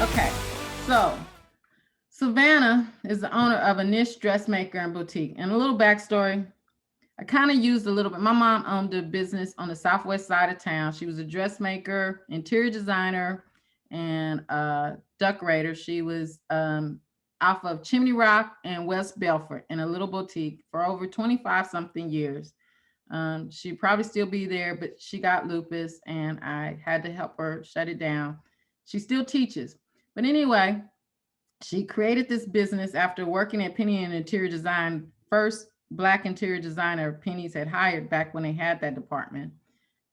Okay, so Savannah is the owner of a niche dressmaker and boutique. And a little backstory, I kind of used a little bit. My mom owned a business on the southwest side of town. She was a dressmaker, interior designer, and decorator. She was off of Chimney Rock and West Belfort in a little boutique for over 25 something years. She'd probably still be there, but she got lupus and I had to help her shut it down. She still teaches. But anyway, she created this business after working at Penny and Interior Design, first Black interior designer Penny's had hired back when they had that department.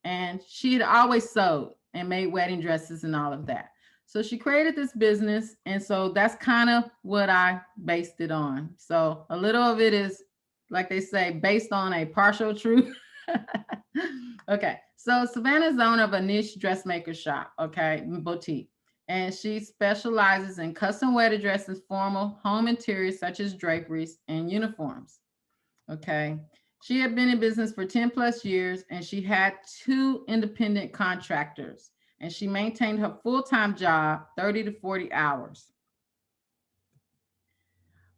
And she had always sewed and made wedding dresses and all of that. So she created this business. And so that's kind of what I based it on. So a little of it is, like they say, based on a partial truth. Okay. So Savannah's owner of a niche dressmaker shop, okay, boutique. And she specializes in custom wedding dresses, formal home interiors such as draperies and uniforms. Okay. She had been in business for 10 plus years and she had 2 independent contractors and she maintained her full-time job 30 to 40 hours.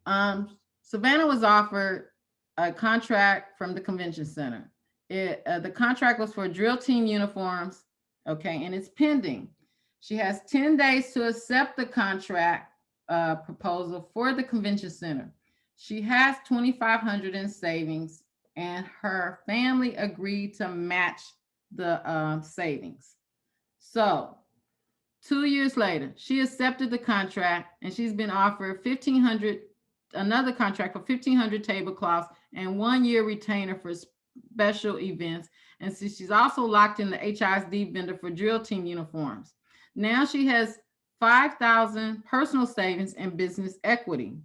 Savannah was offered a contract from the convention center. The contract was for drill team uniforms, okay, and it's pending. She has 10 days to accept the contract proposal for the convention center. She has $2,500 in savings and her family agreed to match the savings. So 2 years later, she accepted the contract and she's been offered another contract for 1,500 tablecloths and 1 year retainer for special events. And so she's also locked in the HISD vendor for drill team uniforms. Now she has 5,000 personal savings and business equity.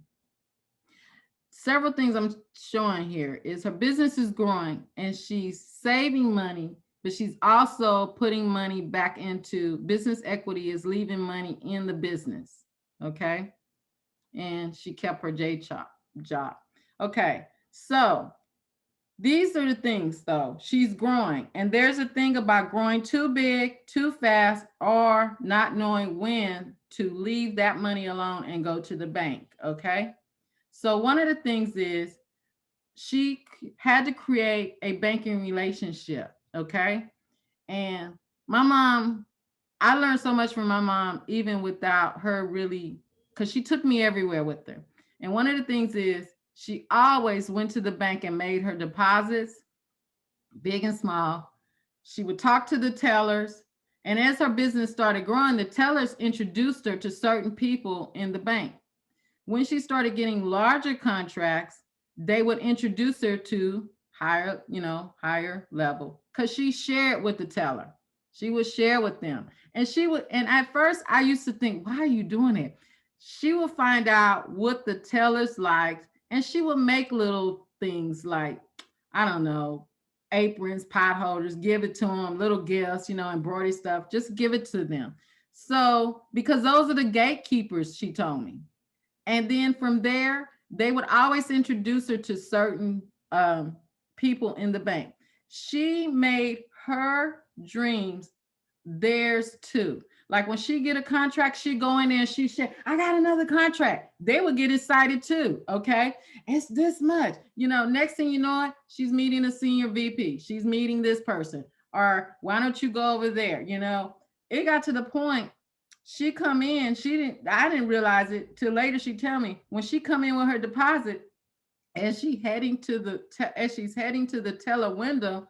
Several things I'm showing here is her business is growing and she's saving money, but she's also putting money back into business equity, is leaving money in the business. Okay. And she kept her day job. Okay. So these are the things though. She's growing. And there's a thing about growing too big, too fast, or not knowing when to leave that money alone and go to the bank. Okay. So one of the things is she had to create a banking relationship. Okay. And my mom, I learned so much from my mom, even without her really, because she took me everywhere with her. And one of the things is she always went to the bank and made her deposits, big and small. She would talk to the tellers. And as her business started growing, the tellers introduced her to certain people in the bank. When she started getting larger contracts, they would introduce her to higher level, because she shared with the teller. She would share with them. And at first I used to think, why are you doing it? She would find out what the tellers liked, and she would make little things like, I don't know, aprons, pot holders, give it to them, little gifts, embroidery stuff, just give it to them. So, because those are the gatekeepers, she told me. And then from there, they would always introduce her to certain people in the bank. She made her dreams theirs too. Like when she get a contract, she go in there and she said, I got another contract. They would get excited too. Okay. It's this much, next thing you know, she's meeting a senior VP. She's meeting this person. Or why don't you go over there? It got to the point she come in, I didn't realize it till later. She tell me when she come in with her deposit, as she's heading to the teller window,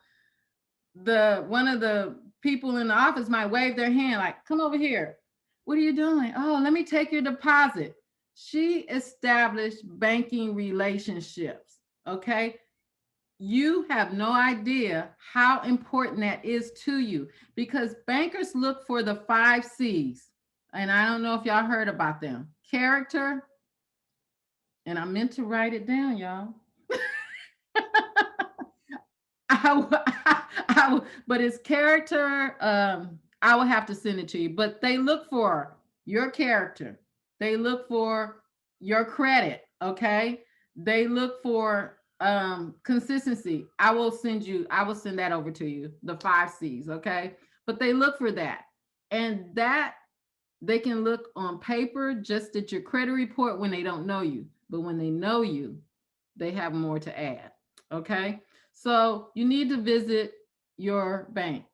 one of the people in the office might wave their hand like, come over here. What are you doing? Oh, let me take your deposit. She established banking relationships. Okay. You have no idea how important that is to you, because bankers look for the 5 C's. And I don't know if y'all heard about them. Character. And I meant to write it down, y'all. But it's character. I will have to send it to you. But they look for your character, They look for your credit, okay? They look for consistency. I will send that over to you, the 5 C's, okay? But they look for that. And that they can look on paper just at your credit report when they don't know you. But when they know you, they have more to add, okay? So you need to visit your bank.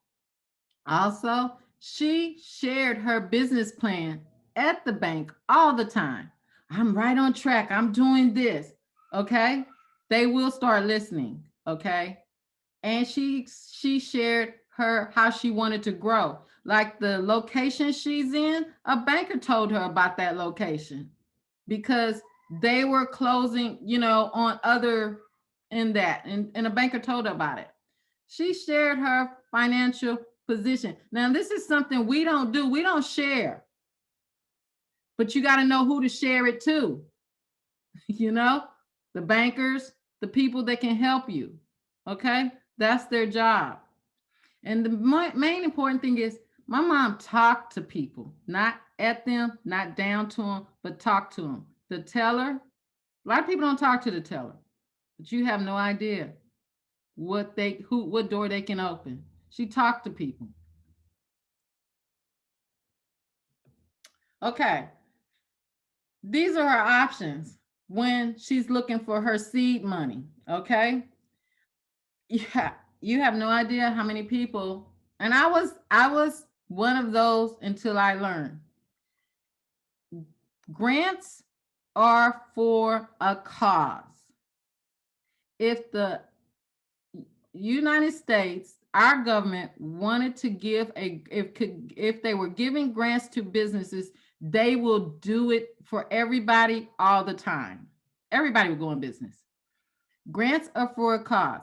Also, she shared her business plan at the bank all the time. I'm right on track. I'm doing this. Okay. They will start listening. Okay. And she shared her how she wanted to grow. Like the location she's in, a banker told her about that location because they were closing, on other in that. And a banker told her about it. She shared her financial position. Now, this is something we don't do. We don't share, but you got to know who to share it to. The bankers, the people that can help you. Okay. That's their job. And the main important thing is my mom talked to people, not at them, not down to them, but talk to them. The teller, a lot of people don't talk to the teller, but you have no idea what door they can open. She talked to people. Okay. These are her options when she's looking for her seed money. Okay. Yeah. You have no idea how many people, and I was one of those until I learned. Grants are for a cause. If the United States, our government wanted to give if they were giving grants to businesses, they will do it for everybody all the time. Everybody will go in business. Grants are for a cause.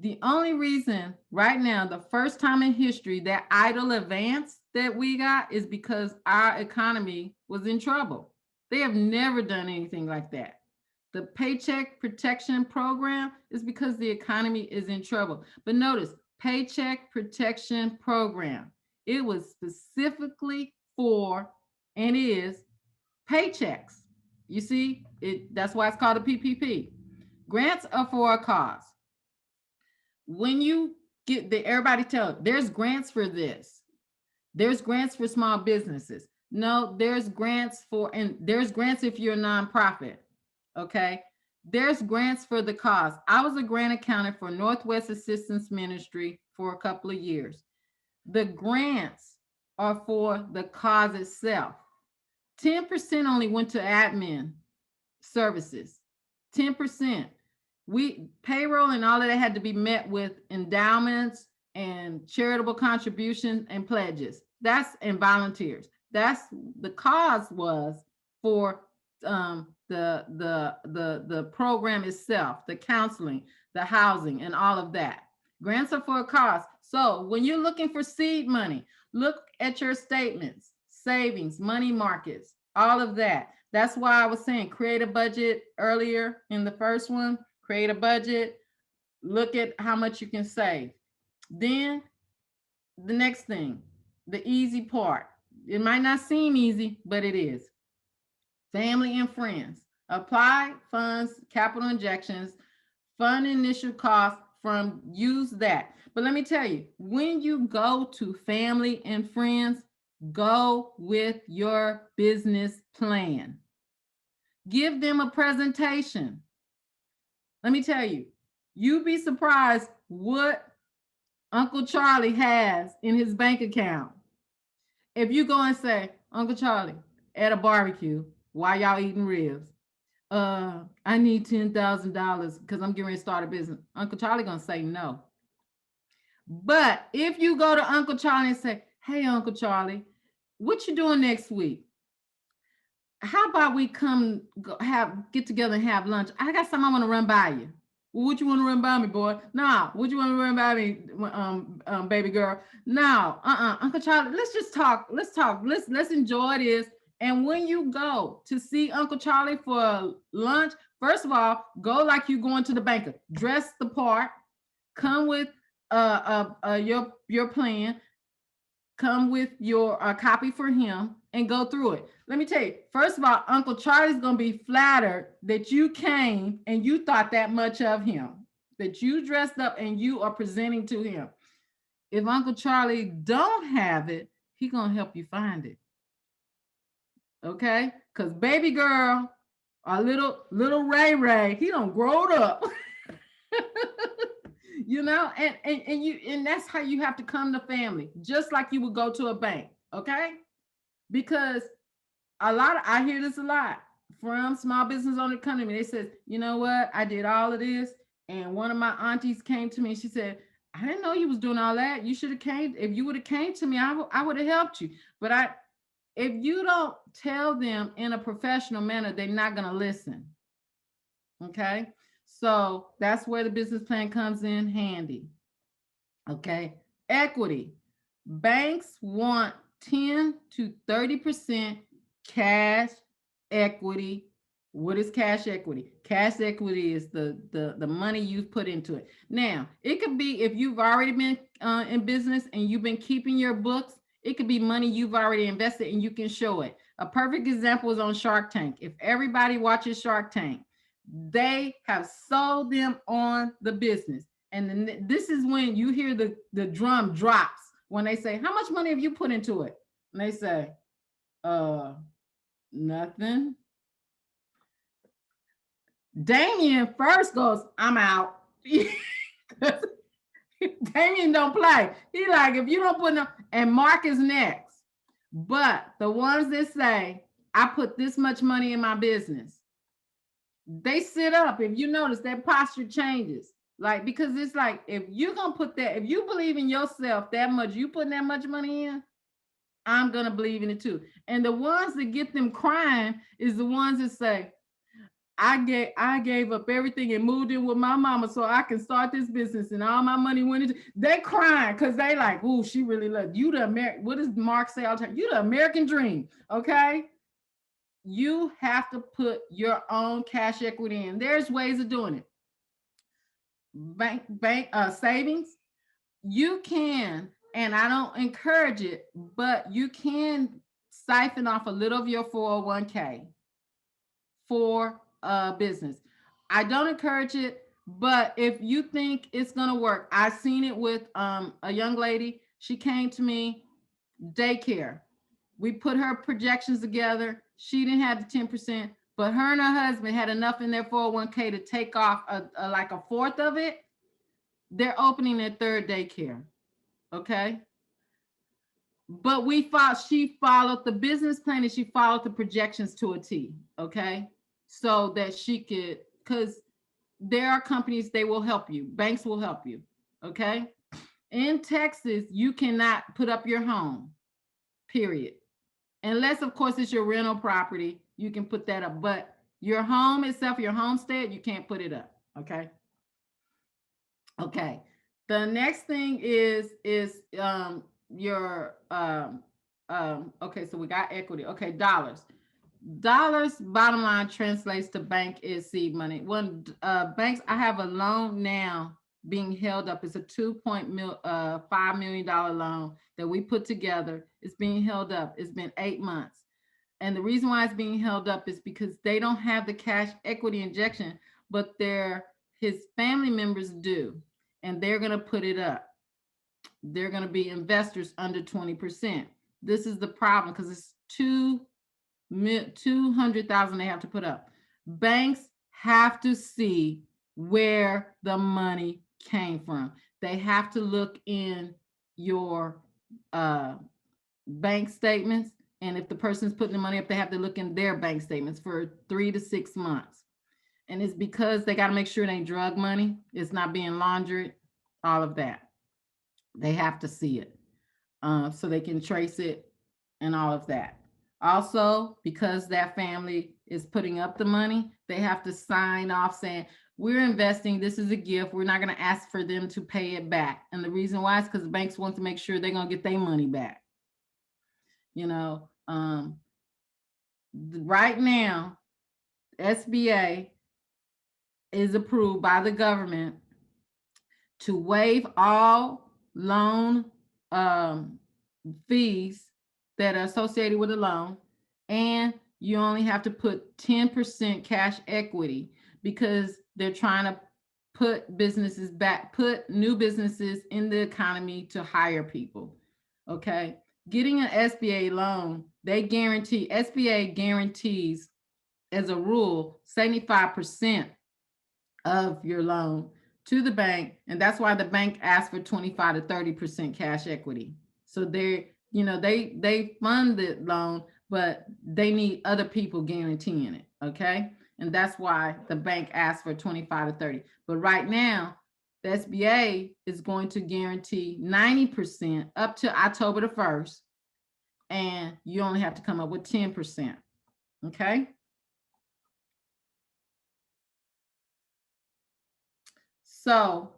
The only reason right now, the first time in history that idle advance that we got is because our economy was in trouble. They have never done anything like that. The Paycheck Protection Program is because the economy is in trouble. But notice, Paycheck Protection Program, it was specifically for, and is, paychecks. You see, that's why it's called a PPP. Grants are for a cause. When you get everybody there's grants for this. There's grants for small businesses. No, there's grants if you're a nonprofit. Okay. There's grants for the cause. I was a grant accountant for Northwest Assistance Ministry for a couple of years. The grants are for the cause itself. 10% only went to admin services. 10%. Payroll and all of that had to be met with endowments and charitable contributions and pledges. And volunteers. That's the cause was for the program itself, the counseling, the housing, and all of that. Grants are for a cause. So when you're looking for seed money, look at your statements, savings, money markets, all of that. That's why I was saying create a budget earlier in the first one. Create a budget. Look at how much you can save. Then the next thing, the easy part. It might not seem easy, but it is. Family and friends. Apply funds, capital injections, fund initial costs use that. But let me tell you, when you go to family and friends, go with your business plan. Give them a presentation. Let me tell you, you'd be surprised what Uncle Charlie has in his bank account. If you go and say, Uncle Charlie, at a barbecue, while y'all eating ribs, I need $10,000 because I'm getting ready to start a business. Uncle Charlie gonna say no. But if you go to Uncle Charlie and say, hey, Uncle Charlie, what you doing next week? How about we get together and have lunch? I got something I want to run by you. Well, what you want to run by me, boy? No. What you want to run by me, baby girl? No. Uncle Charlie, let's just talk. Let's talk. Let's enjoy this. And when you go to see Uncle Charlie for lunch, first of all, go like you going to the banker. Dress the part. Come with your plan. Come with your copy for him and go through it. Let me tell you, first of all, Uncle Charlie's going to be flattered that you came and you thought that much of him, that you dressed up and you are presenting to him. If Uncle Charlie don't have it, he going to help you find it. Okay? Because baby girl, our little Ray, he done growed up. You know, and that's how you have to come to family, just like you would go to a bank. Okay? Because I hear this a lot from small business owners coming to me. They said, you know what? I did all of this. And one of my aunties came to me and she said, I didn't know you was doing all that. You should have came. If you would have came to me, I would have helped you. But if you don't tell them in a professional manner, they're not going to listen. Okay. So that's where the business plan comes in handy. Okay. Equity. Banks want 10 to 30% cash equity. What is cash equity? Cash equity is the money you've put into it. Now, it could be if you've already been in business and you've been keeping your books, it could be money you've already invested and you can show it. A perfect example is on Shark Tank. If everybody watches Shark Tank, they have sold them on the business. And then this is when you hear the drum drops when they say, how much money have you put into it? And they say, nothing. Damien first goes, I'm out. Damien don't play. He like, if you don't put no, and Mark is next. But the ones that say, I put this much money in my business, they sit up. If you notice, their posture changes. Like, because it's like, if you're going to put that, if you believe in yourself that much, you putting that much money in, I'm going to believe in it too. And the ones that get them crying is the ones that say, I gave up everything and moved in with my mama so I can start this business and all my money went into. They crying because they like, oh, she really loved you. The American. What does Mark say all the time? You the American dream. Okay. You have to put your own cash equity in. There's ways of doing it. Bank savings. You can, and I don't encourage it, but you can siphon off a little of your 401k for business. I don't encourage it, but if you think it's going to work, I've seen it with a young lady. She came to me, daycare. We put her projections together. She didn't have the 10%, but her and her husband had enough in their 401k to take off like a fourth of it. They're opening their third daycare. Okay. But she followed the business plan and she followed the projections to a T. Okay. So that she could, because there are companies, they will help you. Banks will help you. Okay. In Texas, you cannot put up your home, period. Unless, of course, it's your rental property, you can put that up. But your home itself, your homestead, you can't put it up. Okay. Okay. The next thing is your okay, so we got equity. Okay, dollars. Dollars, bottom line, translates to bank is seed money. When banks, I have a loan now being held up. It's a $2.5 million loan that we put together. It's being held up. It's been 8 months. And the reason why it's being held up is because they don't have the cash equity injection, but his family members do. And they're going to put it up. They're going to be investors under 20%. This is the problem because it's $200,000 they have to put up. Banks have to see where the money came from. They have to look in your bank statements. And if the person's putting the money up, they have to look in their bank statements for 3 to 6 months. And it's because they got to make sure it ain't drug money. It's not being laundered, all of that. They have to see it so they can trace it and all of that. Also, because that family is putting up the money, they have to sign off saying, we're investing, this is a gift. We're not going to ask for them to pay it back. And the reason why is because the banks want to make sure they're going to get their money back. You know, right now, SBA is approved by the government to waive all loan fees that are associated with a loan. and you only have to put 10% cash equity, because they're trying to put new businesses in the economy to hire people. Okay. Getting an SBA loan, SBA guarantees, as a rule, 75% of your loan to the bank. And that's why the bank asks for 25 to 30% cash equity. So they fund the loan, but they need other people guaranteeing it. Okay. And that's why the bank asks for 25 to 30. But right now, the SBA is going to guarantee 90% up to October the 1st. And you only have to come up with 10%. Okay. So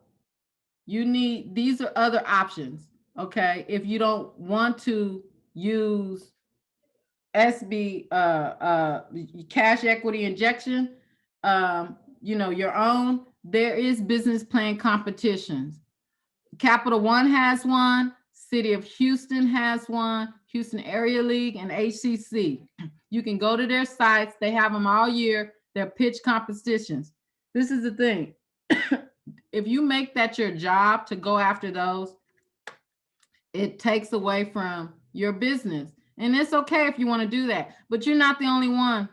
these are other options. Okay. If you don't want to use SB cash equity injection, your own, there is business plan competitions. Capital One has one, City of Houston has one, Houston Area League, and HCC. You can go to their sites. They have them all year. They're pitch competitions. This is the thing. If you make that your job to go after those, it takes away from your business. And it's okay if you want to do that, but you're not the only one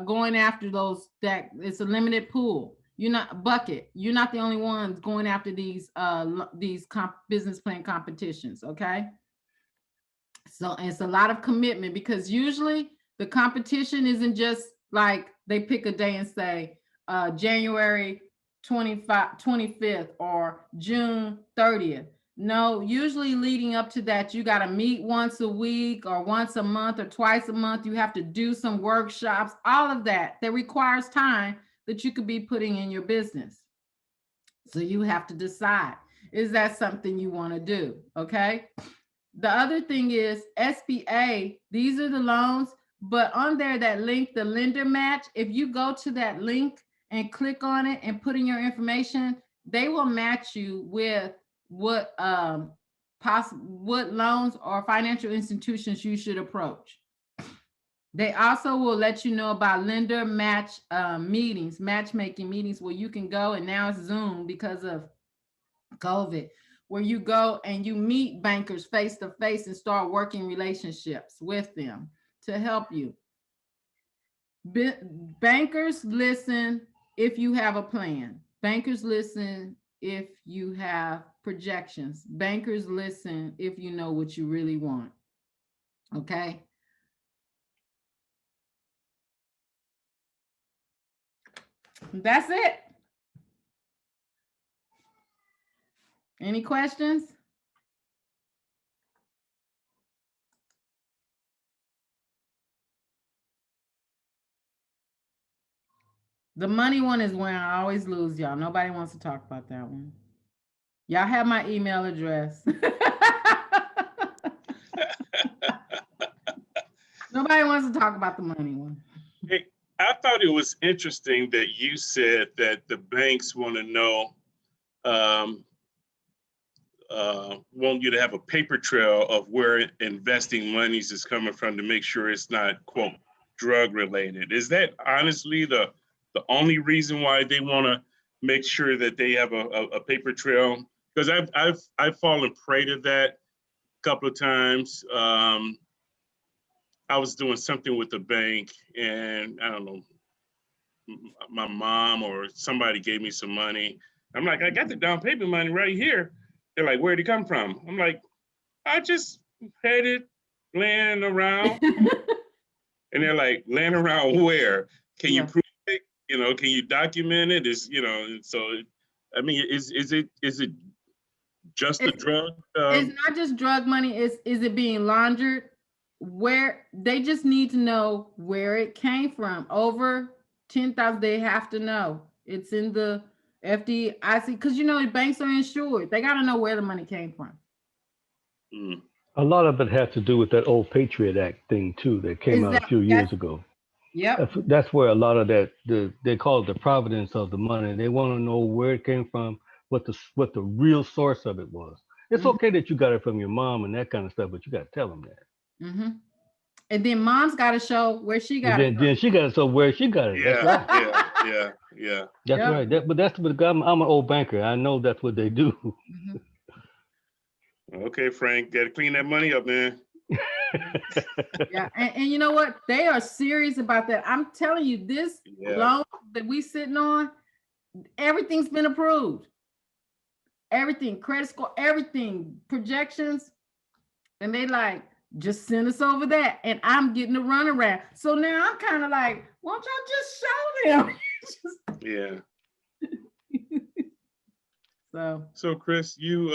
going after those. That it's a limited pool. You're not bucket. You're not the only ones going after these business plan competitions. Okay. So it's a lot of commitment, because usually the competition isn't just like they pick a day and say January 25th or June 30th. No, usually leading up to that, you got to meet once a week or once a month or twice a month. You have to do some workshops, all of that requires time that you could be putting in your business. So you have to decide, is that something you want to do? Okay. The other thing is SBA, these are the loans, but on there, that link, the lender match, if you go to that link and click on it and put in your information, they will match you with what loans or financial institutions you should approach. They also will let you know about lender match meetings, matchmaking meetings, where you can go, and now it's Zoom because of COVID, where you go and you meet bankers face to face and start working relationships with them to help you. Bankers listen if you have a plan. Bankers listen if you have projections. Bankers listen if you know what you really want. Okay. That's it. Any questions? The money one is when I always lose, y'all. Nobody wants to talk about that one. Y'all have my email address. Nobody wants to talk about the money one. Hey, I thought it was interesting that you said that the banks want to know, want you to have a paper trail of where investing monies is coming from to make sure it's not, quote, drug related. Is that honestly the only reason why they want to make sure that they have a paper trail? Because I've fallen prey to that a couple of times. I was doing something with the bank, and I don't know, my mom or somebody gave me some money. I'm like, I got the down payment money right here. They're like, where'd it come from? I'm like, I just had it laying around. And they're like, laying around where? Can you prove it? Can you document it? So I mean, is it just a drug? It's not just drug money. Is it being laundered? Where they just need to know where it came from. Over 10,000, they have to know. It's in the FDIC, because banks are insured. They got to know where the money came from. A lot of it has to do with that old Patriot Act thing too that came out a few years ago. Yep. That's where a lot of that, they call it the provenance of the money. They want to know where it came from, what the real source of it was. It's okay that you got it from your mom and that kind of stuff, but you got to tell them that. And then mom's got to show where she got it from. Then she got it. So where she got it? That's right. Yeah. That's Yep. right. But that's what I'm an old banker. I know that's what they do. Mhm. Okay, Frank, got to clean that money up, man. Yeah, and you know what? They are serious about that. I'm telling you, this loan that we sitting on, everything's been approved. Everything, credit score, everything, projections, and they like just send us over that, and I'm getting the runaround. So now I'm kind of like, won't y'all just show them? Yeah. So Chris, you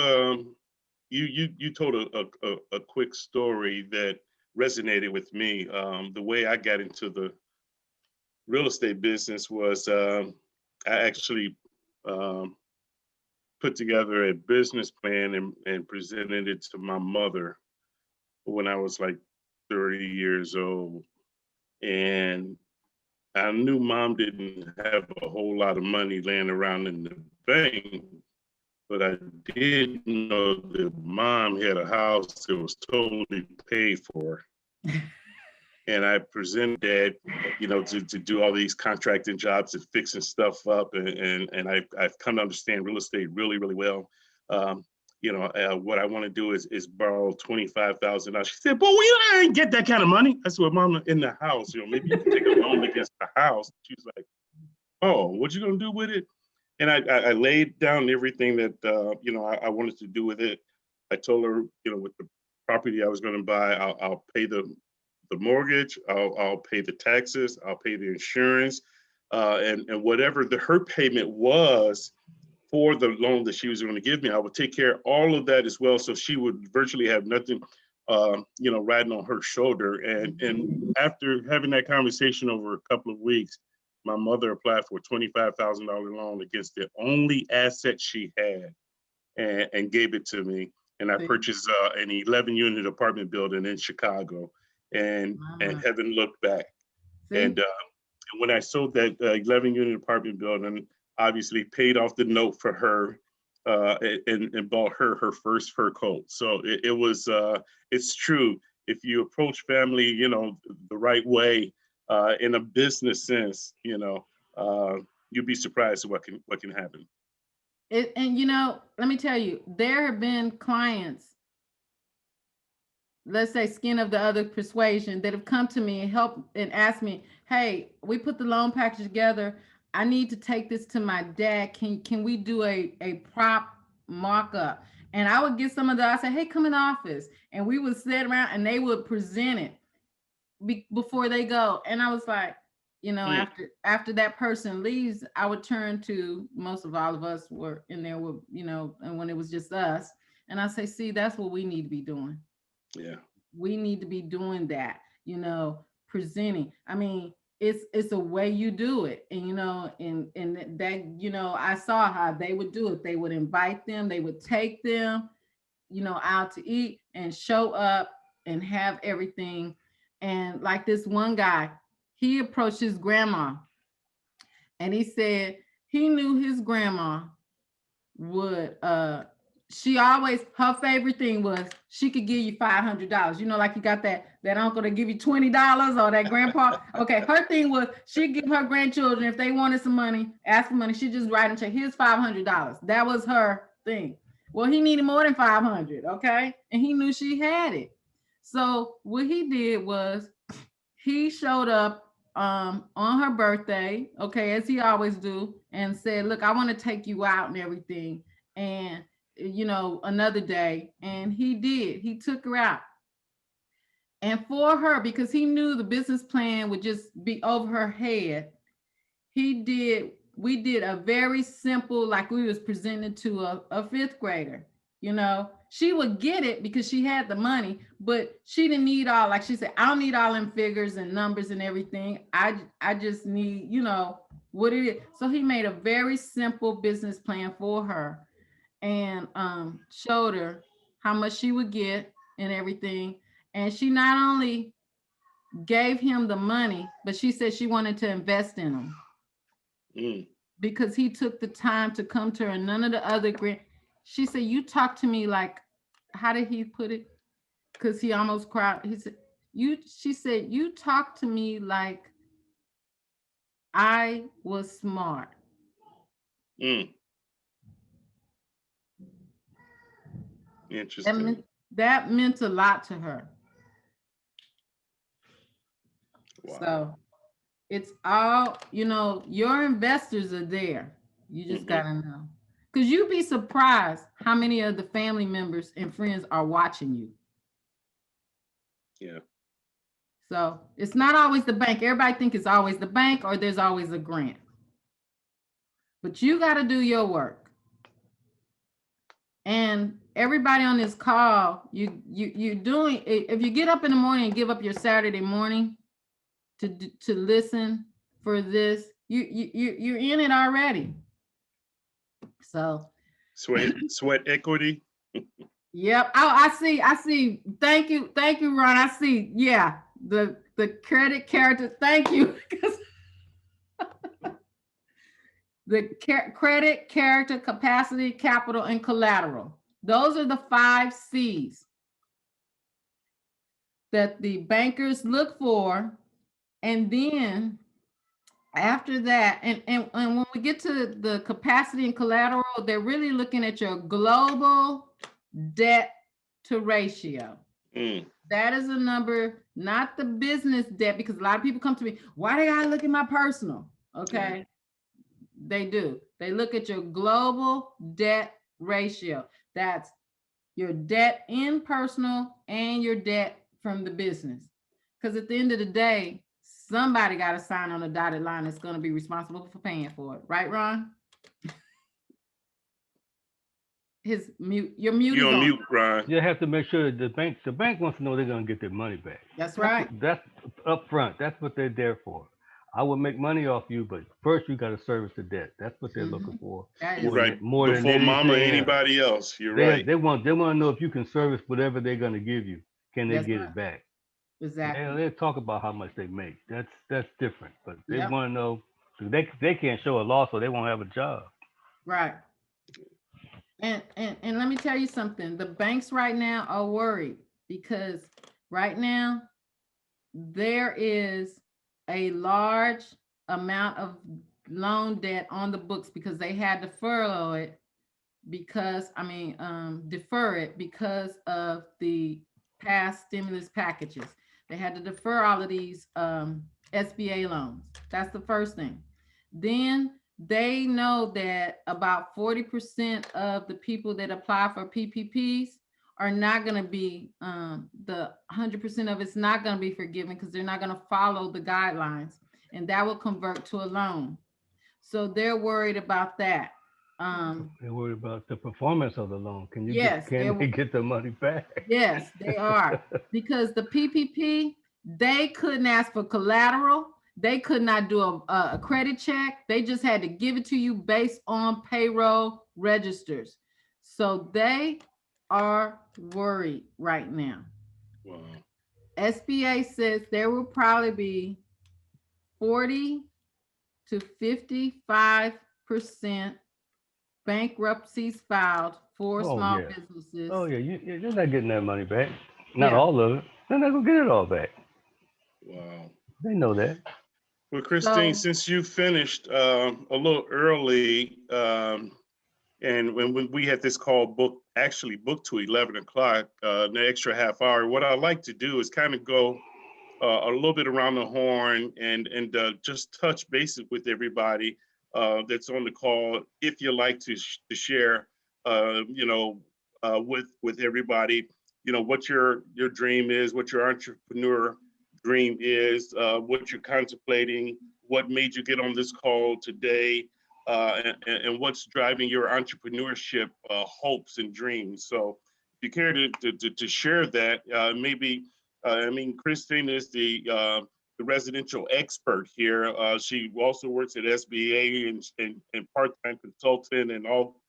told a quick story that resonated with me. The way I got into the real estate business was I actually put together a business plan and presented it to my mother when I was like 30 years old. And I knew mom didn't have a whole lot of money laying around in the bank, but I did know that mom had a house that was totally paid for. And I presented that, to do all these contracting jobs and fixing stuff up. And I've come to understand real estate really, really well. What I want to do is borrow $25,000. She said, "Boy, we ain't get that kind of money." I said, "Well, mom, in the house, maybe you can take a loan against the house." She's like, "Oh, what you gonna do with it?" And I laid down everything that I wanted to do with it. I told her, with the property I was going to buy, I'll pay the mortgage, I'll pay the taxes, I'll pay the insurance, and whatever her payment was for the loan that she was going to give me, I would take care of all of that as well. So she would virtually have nothing, riding on her shoulder. And after having that conversation over a couple of weeks, my mother applied for a $25,000 loan against the only asset she had and gave it to me. And I purchased an 11-unit apartment building in Chicago and haven't looked back. And when I sold that 11-unit apartment building, obviously paid off the note for her and bought her first fur coat. So it was, it's true. If you approach family, the right way, in a business sense, you'd be surprised at what can happen. Let me tell you, there have been clients, let's say skin of the other persuasion, that have come to me and asked me, "Hey, we put the loan package together. I need to take this to my dad. Can we do a prop mock-up?" And I would get some of I say, "Hey, come in the office," and we would sit around and they would present it before they go. And I was like, after that person leaves, I would turn to most of all of us were in there with, and when it was just us, and I say, "See, that's what we need to be doing." Yeah. We need to be doing that, presenting. I mean, it's a way you do it. And, and that, I saw how they would do it. They would invite them, they would take them, out to eat and show up and have everything. And like this one guy, he approached his grandma and he said he knew his grandma would, her favorite thing was she could give you $500. Like you got that uncle that give you $20 or that grandpa. Okay, her thing was she'd give her grandchildren, if they wanted some money, ask for money, she'd just write and check, "Here's $500. That was her thing. Well, he needed more than 500, okay? And he knew she had it. So what he did was he showed up on her birthday, okay, as he always do, and said, "Look, I want to take you out and everything. And another day." And he did. He took her out. And for her, because he knew the business plan would just be over her head, we did a very simple, like we was presented to a fifth grader. She would get it because she had the money, but she didn't need all, like she said, "I don't need all them figures and numbers and everything. I just need, what it is." So he made a very simple business plan for her and showed her how much she would get and everything. And she not only gave him the money, but she said she wanted to invest in him. Because he took the time to come to her. None of the other she said, "You talk to me like," how did he put it? Because he almost cried. He said, she said, you talk to me like I was smart. Mm, That interesting. that meant a lot to her. Wow. So it's all, your investors are there. You just Mhm. gotta know. Because you'd be surprised how many of the family members and friends are watching you. Yeah. So it's not always the bank. Everybody think it's always the bank or there's always a grant. But you got to do your work. And everybody on this call, you're doing. If you get up in the morning and give up your Saturday morning to listen for this, you're in it already. So Sweat equity. yep. Oh, I see. Thank you, Ron. I see. Yeah, the credit character. Thank you. The credit, character, capacity, capital, and collateral. Those are the 5 C's that the bankers look for. And then after that, and when we get to the capacity and collateral, they're really looking at your global debt to ratio. Mm. That is a number, not the business debt, because a lot of people come to me, why do I look at my personal? Okay. They do. They look at your global debt ratio. That's your debt in personal and your debt from the business. Because at the end of the day, somebody got to sign on a dotted line that's going to be responsible for paying for it. Right, Ron? Your mute You is on on. mute, Ron. You have to make sure the bank wants to know they're gonna get their money back. That's right. That's up front. That's what they're there for. I will make money off you, but first you got to service the debt. That's what they're looking for. That is You're right. More than Before mama, anything else. anybody else. You're They right. they want to know if you can service whatever they're gonna give you. Can they that's get right. it back? Exactly. They talk about how much they make. That's different. But they Yep. want to know they can't show a loss or they won't have a job. Right. And let me tell you something. The banks right now are worried because right now there is a large amount of loan debt on the books because they had to furlough it defer it because of the past stimulus packages. They had to defer all of these SBA loans. That's the first thing. Then they know that about 40% of the people that apply for PPPs are not going to be, the 100% of it's not going to be forgiven because they're not going to follow the guidelines, and that will convert to a loan. So they're worried about that. They're worried about the performance of the loan. Yes, Can they get the money back? yes, they are. Because the PPP, they couldn't ask for collateral. They could not do a credit check. They just had to give it to you based on payroll registers. So they are worried right now. Wow. SBA says there will probably be 40 to 55% bankruptcies filed for Oh small yeah. businesses. Oh yeah. You're not getting that money back. Not Yeah. all of it. They're not gonna get it all back. Wow. They know that. Well, Christine, So since you finished a little early, and when we had this call booked to 11 o'clock, an extra half hour, what I like to do is kind of go a little bit around the horn and just touch bases with everybody that's on the call. If you like to share, with everybody, what your dream is, what your entrepreneur dream is, what you're contemplating, what made you get on this call today, and what's driving your entrepreneurship hopes and dreams. So if you care to share that, maybe, Christine is the residential expert here. She also works at SBA and part-time consultant and all,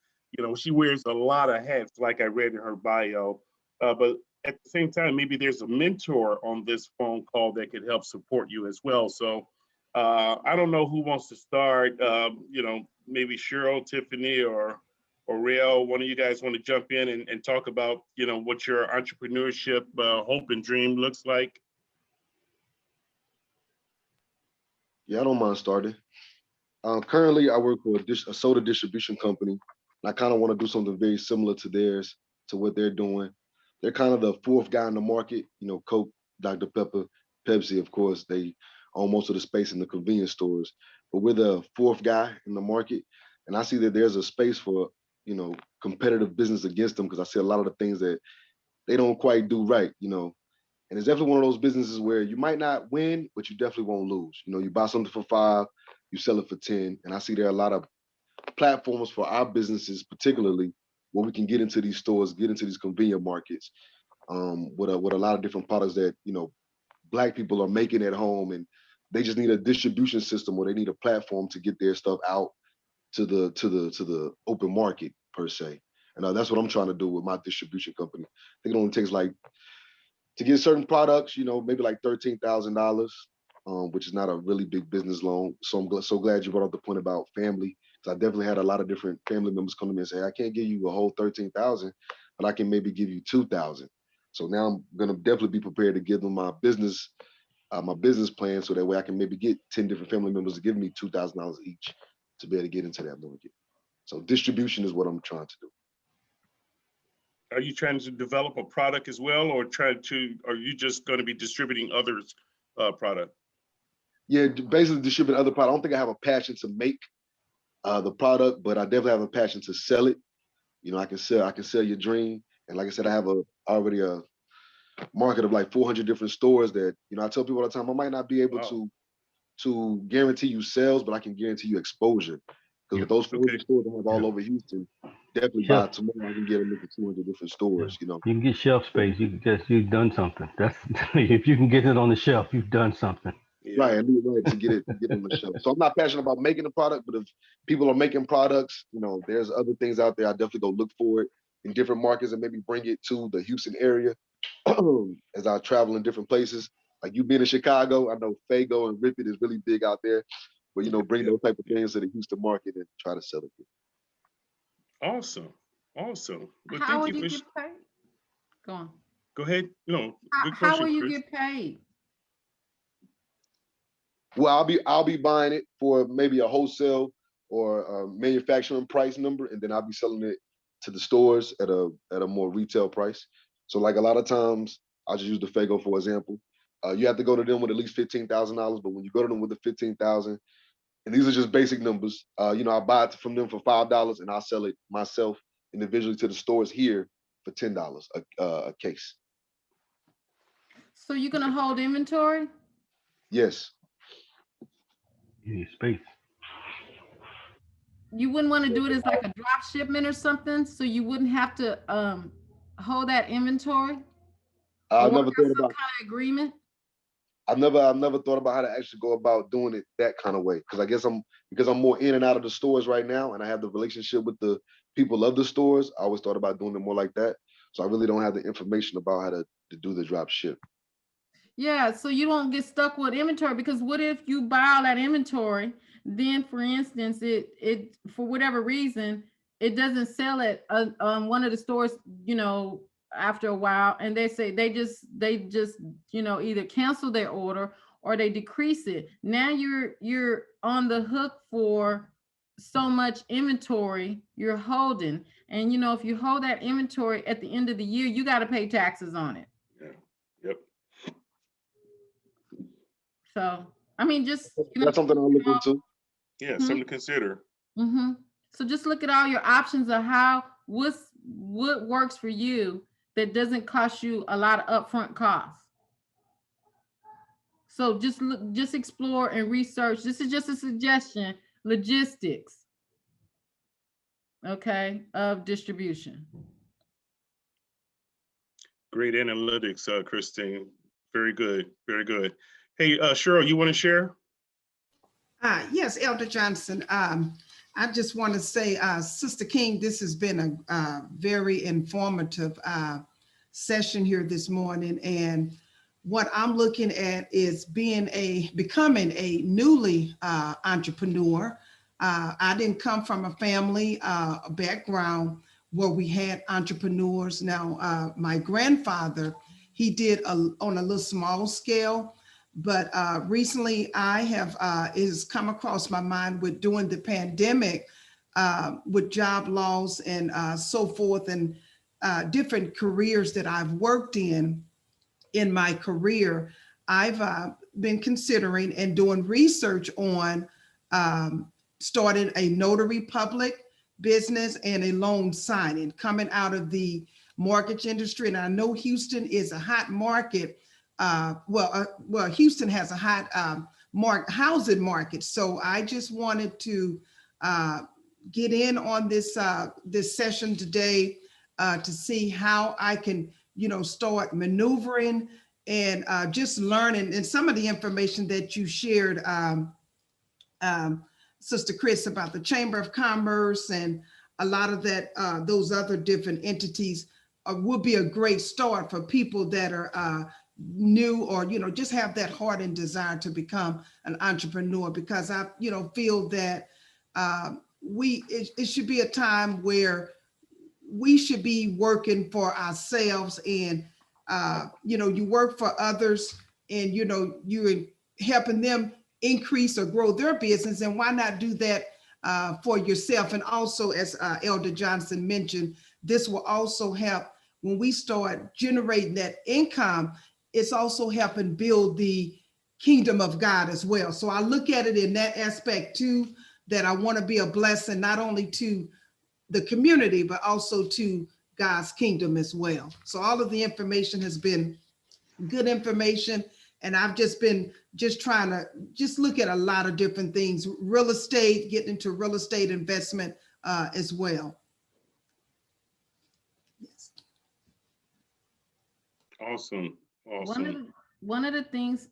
she wears a lot of hats like I read in her bio. But at the same time, maybe there's a mentor on this phone call that could help support you as well. So I don't know who wants to start. Maybe Cheryl, Tiffany, or Real. One of you guys want to jump in and talk about, what your entrepreneurship hope and dream looks like? Yeah, I don't mind starting. Currently, I work for a soda distribution company. And I kind of want to do something very similar to theirs, to what they're doing. They're kind of the fourth guy in the market. You know, Coke, Dr. Pepper, Pepsi, of course, they own most of the space in the convenience stores. But we're the fourth guy in the market. And I see that there's a space for, you know, competitive business against them because I see a lot of the things that they don't quite do right, you know. And it's definitely one of those businesses where you might not win, but you definitely won't lose. You know, you buy something for 5, you sell it for 10. And I see there are a lot of platforms for our businesses, particularly where we can get into these stores, get into these convenient markets, with a lot of different products that, you know, Black people are making at home, and they just need a distribution system, or they need a platform to get their stuff out to the open market per se. And that's what I'm trying to do with my distribution company. I think it only takes like, to get certain products, you know, maybe like $13,000, which is not a really big business loan. So I'm so glad you brought up the point about family, because I definitely had a lot of different family members come to me and say, I can't give you a whole 13,000, but I can maybe give you 2,000. So now I'm gonna definitely be prepared to give them my business plan, so that way I can maybe get 10 different family members to give me $2,000 each to be able to get into that market. So distribution is what I'm trying to do. Are you trying to develop a product as well, or are you just going to be distributing others' product? Yeah, basically distribute other product. I don't think I have a passion to make the product, but I definitely have a passion to sell it. You know, I can sell your dream. And like I said, I have already a market of like 400 different stores that, you know, I tell people all the time, I might not be able Wow. to guarantee you sales, but I can guarantee you exposure. Because with those 400 Okay. stores I have all over Houston, definitely by Shelf. tomorrow I can get them into 200 different Yeah. stores, you know. You can get shelf space. You've done something. That's if you can get it on the shelf, you've done something. Yeah. Right, I need right to get it on the shelf. So I'm not passionate about making a product, but if people are making products, you know, there's other things out there. I definitely go look for it in different markets and maybe bring it to the Houston area as I travel in different places. Like you being in Chicago, I know Fago and Rip It is really big out there. But you know, bring Yep. those type of things to the Houston market and try to sell it. Awesome. Awesome. Well, How thank will you you for. get paid? Go on. Go ahead. No, good How will question, you Chris. get paid? Well, I'll be buying it for maybe a wholesale or a manufacturing price number, and then I'll be selling it to the stores at a more retail price. So like a lot of times, I'll just use the Fago for example. You have to go to them with at least $15,000, but when you go to them with the 15,000, and these are just basic numbers, you know, I buy it from them for $5, and I'll sell it myself individually to the stores here for $10 a case. So you're gonna hold inventory? Yes. You need space. You wouldn't want to do it as like a drop shipment or something, so you wouldn't have to hold that inventory I or never have thought some about kind of agreement. I've never thought about how to actually go about doing it that kind of way. Because I guess I'm more in and out of the stores right now, and I have the relationship with the people of the stores. I always thought about doing it more like that. So I really don't have the information about how to do the drop ship. Yeah, so you don't get stuck with inventory, because what if you buy all that inventory, then for instance, it for whatever reason it doesn't sell at one of the stores, you know, after a while, and they say they just you know, either cancel their order or they decrease it. Now you're on the hook for so much inventory you're holding, and you know, if you hold that inventory at the end of the year, you got to pay taxes on it. Yeah. Yep. So, I mean, just, you know, That's something I'll look into. Yeah. Mhm. Something to consider. So just look at all your options of what works for you that doesn't cost you a lot of upfront costs. So just explore and research. This is just a suggestion. Logistics, okay, of distribution. Great analytics, Christine. Very good. Very good. Hey, Cheryl, you want to share? Yes, Elder Johnson. I just want to say, Sister King, this has been a very informative session here this morning. And what I'm looking at is becoming a newly entrepreneur. I didn't come from a family background where we had entrepreneurs. Now, my grandfather, he did on a little small scale, But recently I have, it has come across my mind with during the pandemic, with job loss and so forth, and different careers that I've worked in my career, I've been considering and doing research on starting a notary public business and a loan signing coming out of the mortgage industry. And I know Houston is a hot market. Well, Houston has a hot housing market. So I just wanted to get in on this this session today to see how I can, start maneuvering and just learning. And some of the information that you shared, Sister Chris, about the Chamber of Commerce and a lot of that, those other different entities would be a great start for people that are new or, just have that heart and desire to become an entrepreneur, because I, feel that it should be a time where we should be working for ourselves, and you work for others, and you're helping them increase or grow their business, and why not do that for yourself? And also, as Elder Johnson mentioned, this will also help when we start generating that income. It's also helping build the kingdom of God as well. So I look at it in that aspect too, that I want to be a blessing not only to the community, but also to God's kingdom as well. So all of the information has been good information. And I've just been trying to look at a lot of different things, real estate, getting into real estate investment as well. Yes. Awesome. One of the things,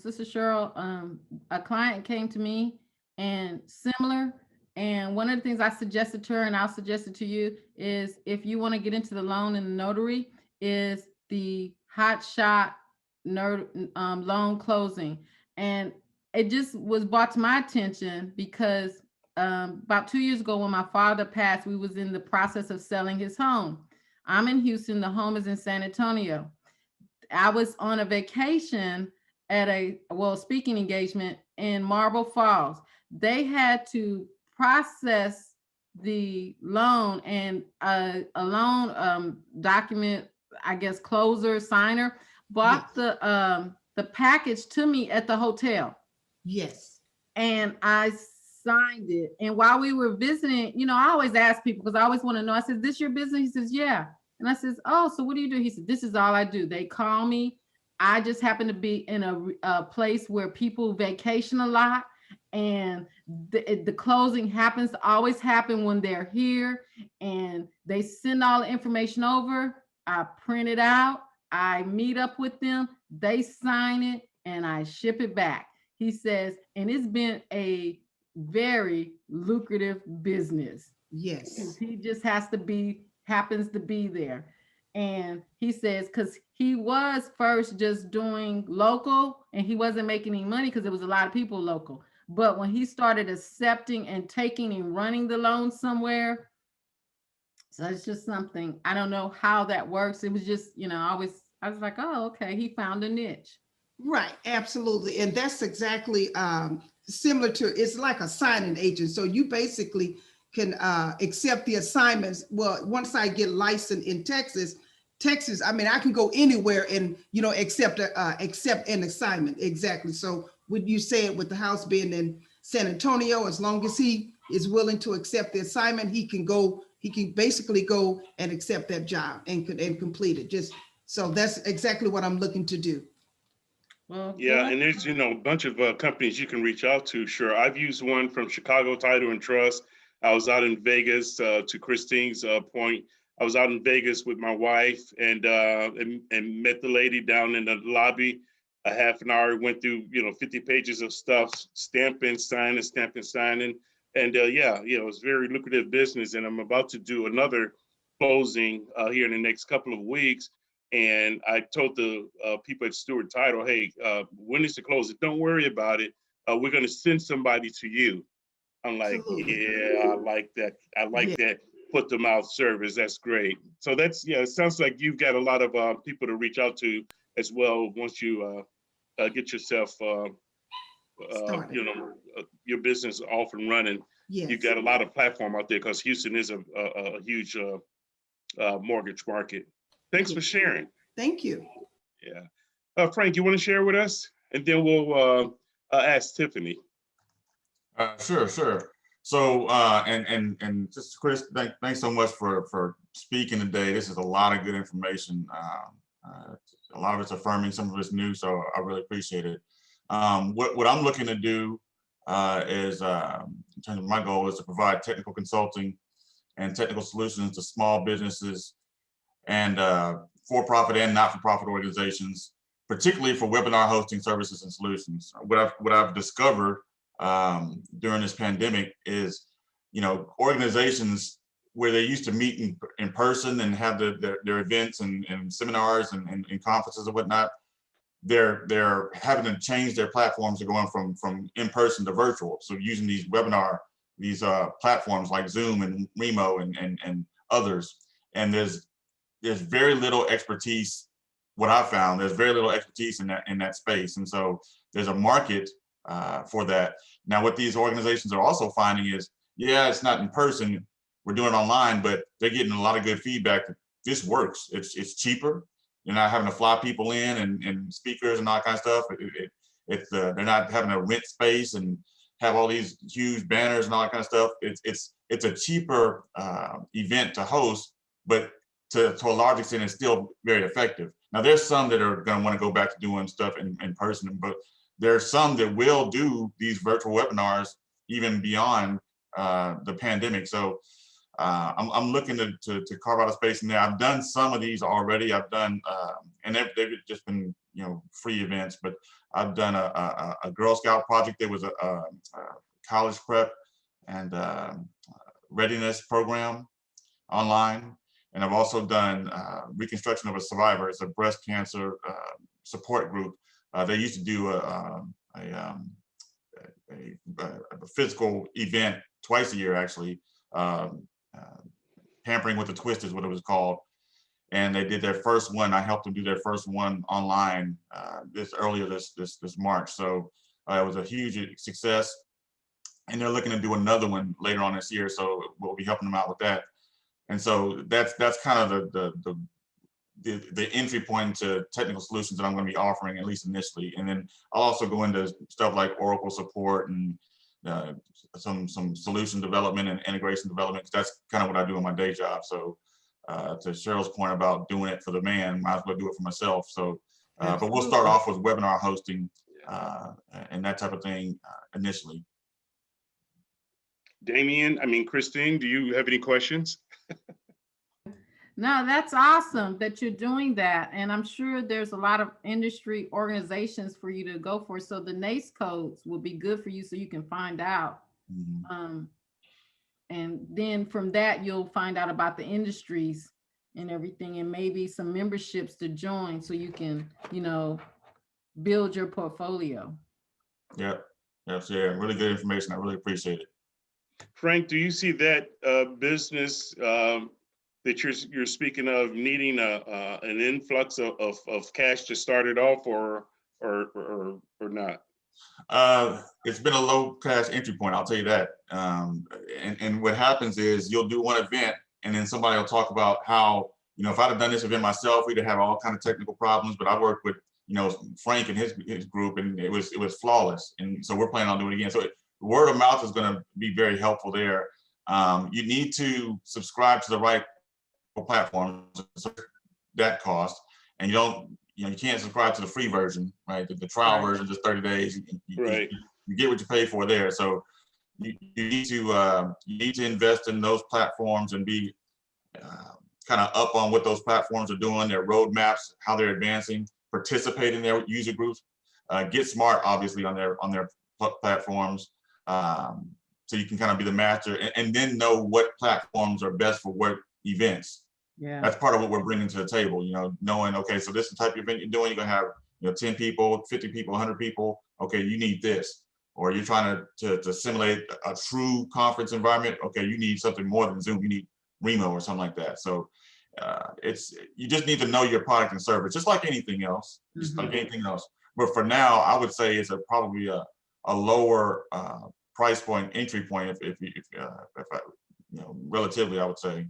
Sister Cheryl, a client came to me and similar. And one of the things I suggested to her, and I'll suggest it to you, is if you want to get into the loan and the notary, is the hot shot loan closing. And it just was brought to my attention because about 2 years ago when my father passed, we was in the process of selling his home. I'm in Houston, the home is in San Antonio. I was on a vacation at a speaking engagement in Marble Falls. They had to process the loan, and a loan document, I guess, closer, signer, bought Yes. the package to me at the hotel. Yes. And I signed it. And while we were visiting, I always ask people, because I always want to know. I said, "This your business?" He says, "Yeah." And I says, "Oh, so what do you do?" He said, "This is all I do." They call me. I just happen to be in a place where people vacation a lot, and the closing always happen when they're here, and they send all the information over. I print it out. I meet up with them. They sign it, and I ship it back. He says, and it's been a very lucrative business. Yes. He just happens to be there. And he says, because he was first just doing local and he wasn't making any money because there was a lot of people local. But when he started accepting and taking and running the loan somewhere, so it's just something, I don't know how that works. It was just, I was like, oh, okay, he found a niche. Right, absolutely. And that's exactly similar to, it's like a signing agent. So you basically can accept the assignments. Well, once I get licensed in Texas, I mean, I can go anywhere and, accept an assignment. Exactly. So would you say it with the house being in San Antonio, as long as he is willing to accept the assignment, he can basically go and accept that job and complete it. So that's exactly what I'm looking to do. Well, Yeah, and there's a bunch of companies you can reach out to. Sure, I've used one from Chicago Title and Trust. I was out in Vegas. To Christine's point, I was out in Vegas with my wife and met the lady down in the lobby. A half an hour, went through 50 pages of stuff, stamping, signing, and it was very lucrative business. And I'm about to do another closing here in the next couple of weeks. And I told the people at Stewart Title, hey, when is the closing? Don't worry about it. We're going to send somebody to you. I'm like, Absolutely. yeah, I like that. I like that foot to mouth service. That's great. So that's, it sounds like you've got a lot of people to reach out to as well once you get yourself, your business off and running. Yes. You've got a lot of platform out there because Houston is a huge mortgage market. Thanks for sharing. Thank you. Yeah. Frank, you want to share with us? And then we'll ask Tiffany. Sure. So, and just Chris, thanks so much for speaking today. This is a lot of good information. A lot of it's affirming, some of it's new, so I really appreciate it. What I'm looking to do is, in terms of my goal, is to provide technical consulting and technical solutions to small businesses and for-profit and not-for-profit organizations, particularly for webinar hosting services and solutions. What I've discovered during this pandemic is, organizations where they used to meet in person and have their events and seminars and conferences and whatnot, they're having to change their platforms. They're going from in person to virtual. So using these platforms like Zoom and Remo and others. And there's very little expertise. What I found, there's very little expertise in that space. And so there's a market for that. Now, what these organizations are also finding is, it's not in person, we're doing it online, but they're getting a lot of good feedback that this works. It's cheaper. You're not having to fly people in and speakers and all that kind of stuff. They're not having to rent space and have all these huge banners and all that kind of stuff. It's a cheaper event to host, but to a large extent, it's still very effective. Now, there's some that are going to want to go back to doing stuff in person, but there's some that will do these virtual webinars even beyond the pandemic. So I'm looking to carve out a space in there. I've done some of these already. I've done, and they've just been, free events, but I've done a Girl Scout project. There was a college prep and readiness program online. And I've also done Reconstruction of a Survivor. It's a breast cancer support group. They used to do a physical event twice a year, actually. Pampering with a Twist is what it was called. And they did their first one. I helped them do their first one online earlier this March. So it was a huge success. And they're looking to do another one later on this year. So we'll be helping them out with that. And so that's kind of the entry point into technical solutions that I'm going to be offering, at least initially. And then I'll also go into stuff like Oracle support and some solution development and integration development. That's kind of what I do in my day job. So to Cheryl's point about doing it for the man, might as well do it for myself. So, but we'll start off with webinar hosting and that type of thing initially. Christine, do you have any questions? No, that's awesome that you're doing that. And I'm sure there's a lot of industry organizations for you to go for. So the NACE codes will be good for you so you can find out. Mm-hmm. And then from that, you'll find out about the industries and everything, and maybe some memberships to join so you can, build your portfolio. Yep. Yes, yeah, really good information. I really appreciate it. Frank, do you see that business that you're speaking of needing an influx of cash to start it off, or not? It's been a low cash entry point, I'll tell you that. And what happens is you'll do one event and then somebody will talk about how, if I'd have done this event myself, we'd have all kind of technical problems, but I worked with, Frank and his group, and it was flawless. And so we're planning on doing it again. So word of mouth is going to be very helpful there. You need to subscribe to the right platforms, that cost, and you can't subscribe to the free version, right? The trial version is 30 days. You get what you pay for there. So you need to invest in those platforms and be kind of up on what those platforms are doing, their roadmaps, how they're advancing, participate in their user groups, get smart, obviously, on their platforms, so you can kind of be the master, and then know what platforms are best for what events. Yeah, that's part of what we're bringing to the table. Knowing, okay, so this is the type of event you're doing. You're gonna have 10 people, 50 people, 100 people. Okay, you need this. Or you're trying to simulate a true conference environment. Okay, you need something more than Zoom. You need Remo or something like that. So you just need to know your product and service, just like anything else. Just like anything else. But for now, I would say it's probably a lower price point, entry point, if I, relatively, I would say.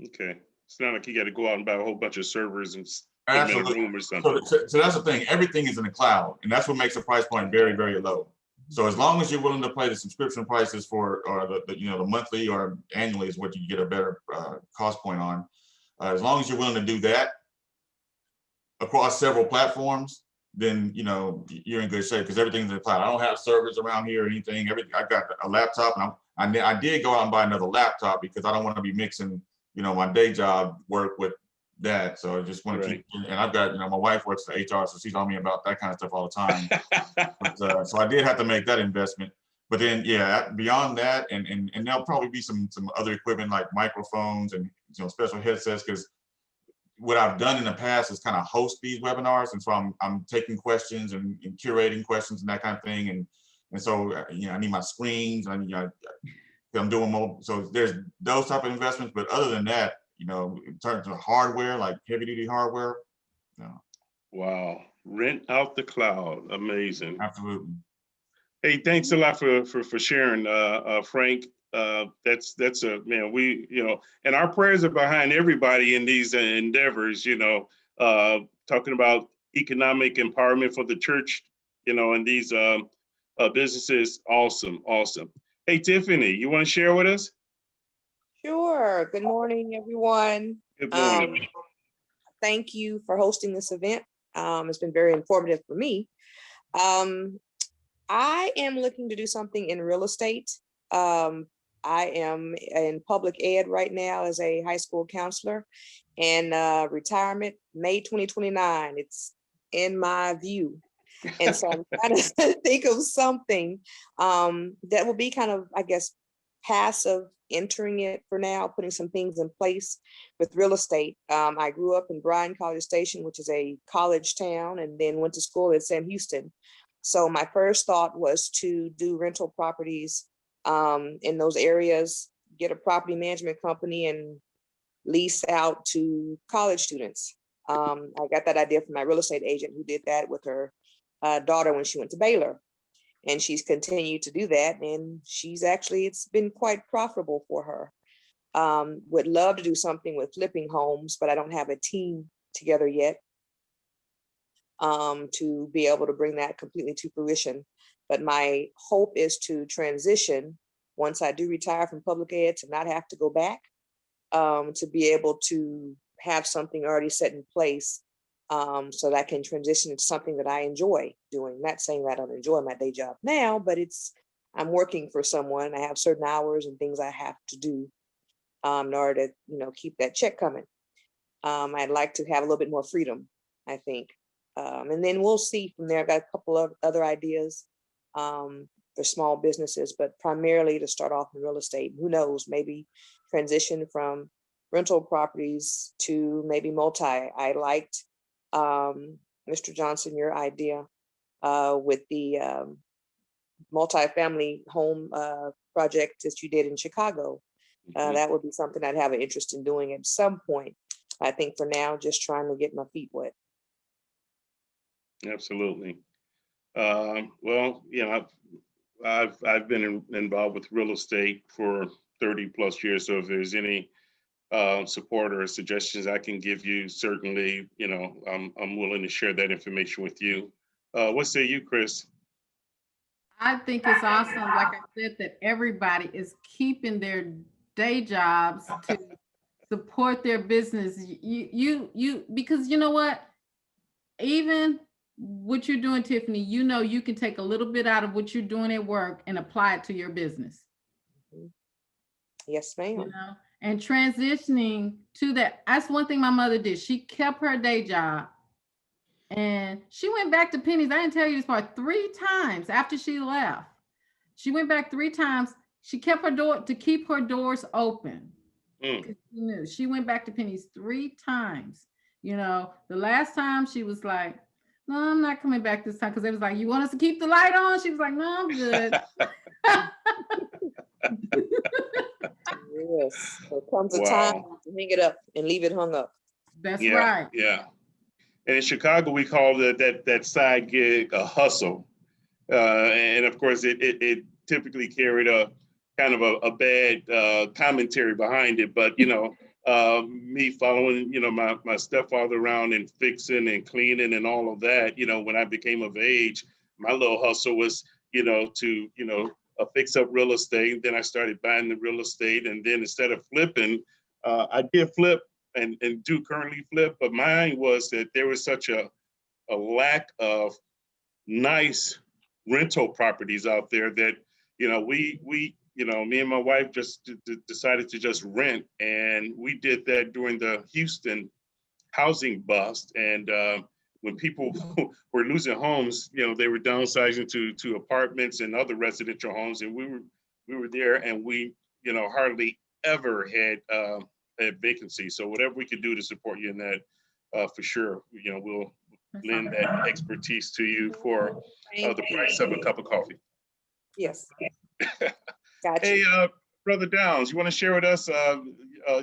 Okay. It's not like you got to go out and buy a whole bunch of servers and put them in a Absolutely. room or something. So that's the thing. Everything is in the cloud, and that's what makes the price point very, very low. So as long as you're willing to pay the subscription prices for, or the monthly or annually is what you get a better cost point on. As long as you're willing to do that across several platforms, then you're in good shape, because everything's in the cloud. I don't have servers around here or anything. I got a laptop, and I did go out and buy another laptop because I don't want to be mixing my day job work with that. So I just want to keep, and I've got, my wife works for HR, so she's on me about that kind of stuff all the time. But, so I did have to make that investment. But then, yeah, beyond that, and there'll probably be some other equipment like microphones and special headsets, because what I've done in the past is kind of host these webinars, and so I'm taking questions and curating questions and that kind of thing, and so I need my screens, I'm doing more. So there's those type of investments, but other than that, in terms of hardware, like heavy duty hardware, Wow, rent out the cloud, amazing. Absolutely. Hey, thanks a lot for sharing, Frank. That's a, man, we, and our prayers are behind everybody in these endeavors, talking about economic empowerment for the church, and these businesses. Awesome. Hey, Tiffany, you want to share with us? Sure. Good morning, everyone. Good morning. Thank you for hosting this event. It's been very informative for me. I am looking to do something in real estate. I am in public ed right now as a high school counselor, and retirement May 2029. It's in my view. And so I'm trying to think of something that will be kind of, I guess, passive, entering it for now, putting some things in place with real estate. I grew up in Bryan College Station, which is a college town, and then went to school at Sam Houston. So my first thought was to do rental properties in those areas, get a property management company and lease out to college students. I got that idea from my real estate agent, who did that with her daughter when she went to Baylor. And she's continued to do that. And it's been quite profitable for her. Would love to do something with flipping homes, but I don't have a team together yet to be able to bring that completely to fruition. But my hope is to transition, once I do retire from public ed, to not have to go back, to be able to have something already set in place, so that I can transition into something that I enjoy doing. Not saying that I don't enjoy my day job now, but I'm working for someone. I have certain hours and things I have to do in order to keep that check coming. I'd like to have a little bit more freedom, I think. And then we'll see from there. I've got a couple of other ideas for small businesses, but primarily to start off in real estate. Who knows, maybe transition from rental properties to maybe multi. I liked, Mr. Johnson, your idea with the multi-family home project that you did in Chicago. That would be something I'd have an interest in doing at some point. I think for now, just trying to get my feet wet. Absolutely. Well, I've been involved with real estate for 30 plus years. So if there's any support or suggestions I can give you, certainly, I'm willing to share that information with you. What say you, Chris? I think it's awesome, like I said, that everybody is keeping their day jobs to support their business. Because you know what? Even what you're doing, Tiffany, you can take a little bit out of what you're doing at work and apply it to your business. Yes, ma'am. And transitioning to that, that's one thing my mother did. She kept her day job and she went back to Penny's. I didn't tell you this part, 3 times after she left. She went back 3 times. She kept her door to keep her doors open. She knew. She went back to Penny's 3 times. The last time she was like, no, I'm not coming back this time, because they was like, you want us to keep the light on? She was like, no, I'm good. Yes, there comes a time to hang it up and leave it hung up. That's right. Yeah. And in Chicago, we call that side gig a hustle. And of course, it typically carried a kind of a bad commentary behind it. But, me following, my stepfather around and fixing and cleaning and all of that, when I became of age, my little hustle was, to, fix up real estate. Then I started buying the real estate. And then instead of flipping, I did flip and do currently flip. But mine was that there was such a lack of nice rental properties out there that, me and my wife just decided to just rent. And we did that during the Houston housing bust. And when people were losing homes, they were downsizing to apartments and other residential homes. And we were there, and we, hardly ever had vacancy. So whatever we could do to support you in that, for sure, we'll lend that expertise to you for the price of a cup of coffee. Yes. Gotcha. Hey, Brother Downs, you want to share with us